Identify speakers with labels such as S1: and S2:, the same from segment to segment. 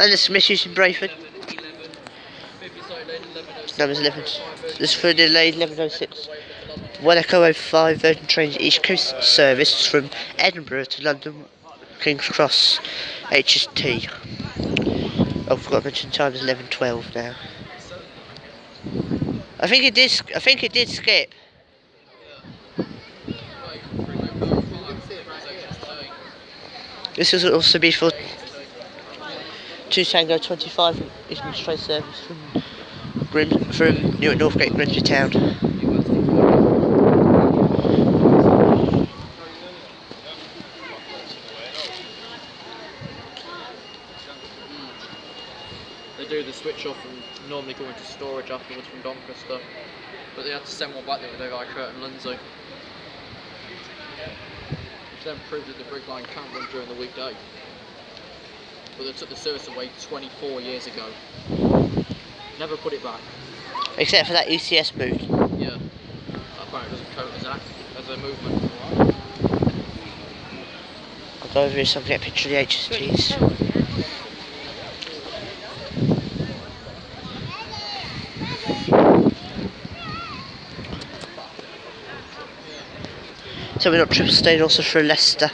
S1: And this is misuse in Brayford. Numbers 11. This is for delayed 1106. 1 Echo 05 Virgin Trains East Coast service from Edinburgh to London King's Cross HST. Oh, I forgot to mention time is 11:12 now. I think it did skip. This will also be for 2 Tango 25 Eastern Train service from Newark Northgate Grimsby Town.
S2: They do the switch off and normally go into storage afterwards from Doncaster, but they had to send one back the other day by Kurt and Lindsay, which then proved that the brick line can run during the weekday. But they took the service away 24 years ago. Never put it back.
S1: Except for that ECS move.
S2: Yeah. Apparently it doesn't count as a movement.
S1: I'll go over here so I can get a picture of the HSTs. So we're not triple staying also for Leicester.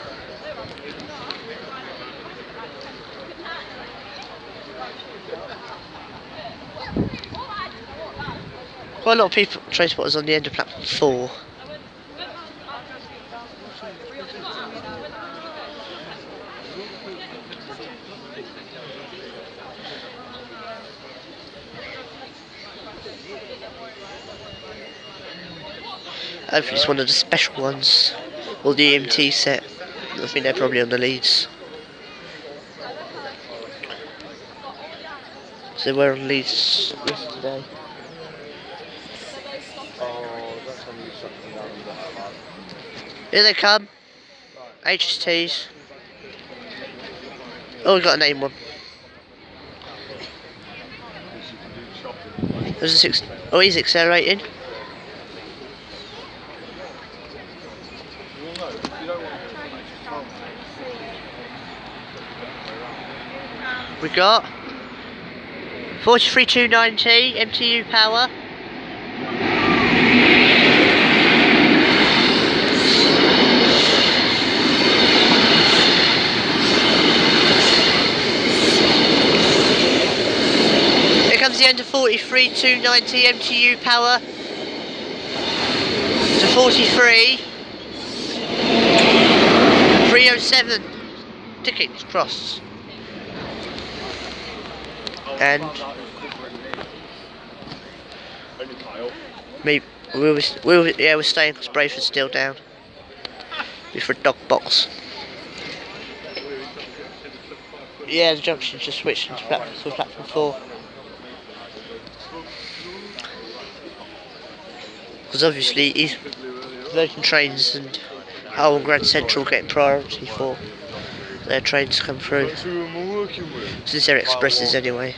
S1: Quite a lot of people, train spotters on the end of platform 4. Hopefully it's one of the special ones, or the EMT set. I think they're probably on the leads. So we're on leads yesterday. Here they come. HSTs. Oh, we got a name one. There's a 6. Oh, he's accelerating. We got 43290 MTU power. Here comes the end of 43290 MTU power to 43 307 tickets crossed. And maybe we're staying because Brayford's still down. Before dog box. Yeah, the junction just switched into platform 4. Because obviously Virgin Trains and Hull and Grand Central getting priority for their trains to come through. Since they're expresses anyway.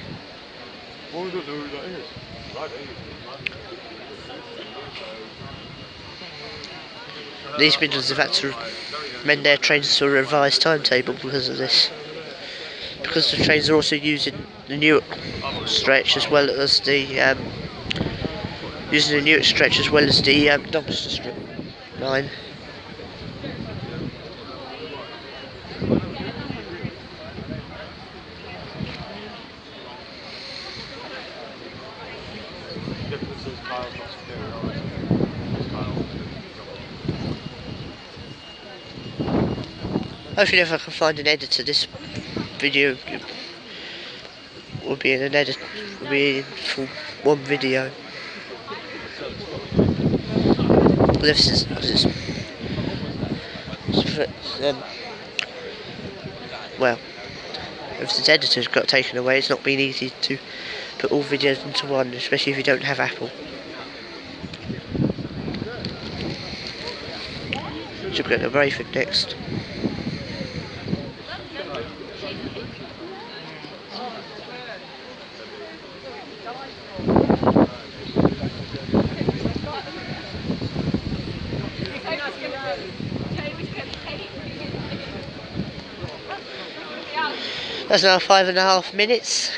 S1: These Midlands have had to amend their trains to a revised timetable because of this. Because the trains are also using the Newark stretch as well as the Doncaster strip line. Hopefully if I can find an editor, this video will be in an edit, will be for one video. Well, if this editor's got taken away, it's not been easy to put all videos into one, especially if you don't have Apple. Should go to Brayford next. That's now 5.5 minutes.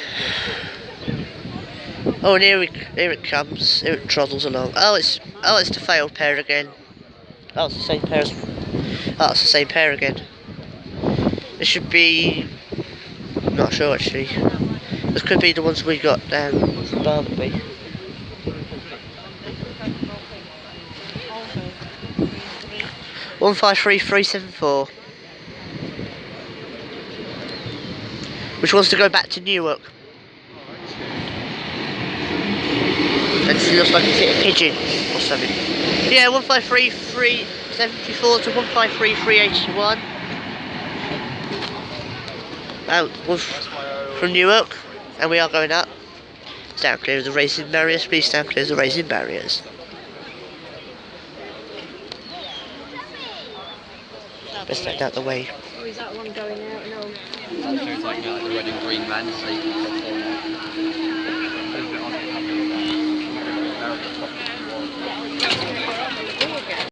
S1: Oh, and here it comes. Here it troddles along. Oh, it's the failed pair again. Oh, it's the same pair as. Oh, it's the same pair again. It should be. I'm not sure actually. This could be the ones we got from Barnaby. One 53374. Which wants to go back to Newark. And it looks like it's hit a pigeon or something. Yeah, 153374 to 153381. From Newark, and we are going up. Stand clear of the racing barriers, please stand clear of the racing barriers. Let's stand out the way.
S3: Or is that one going out? No.
S2: That feels like the red and green man, so you can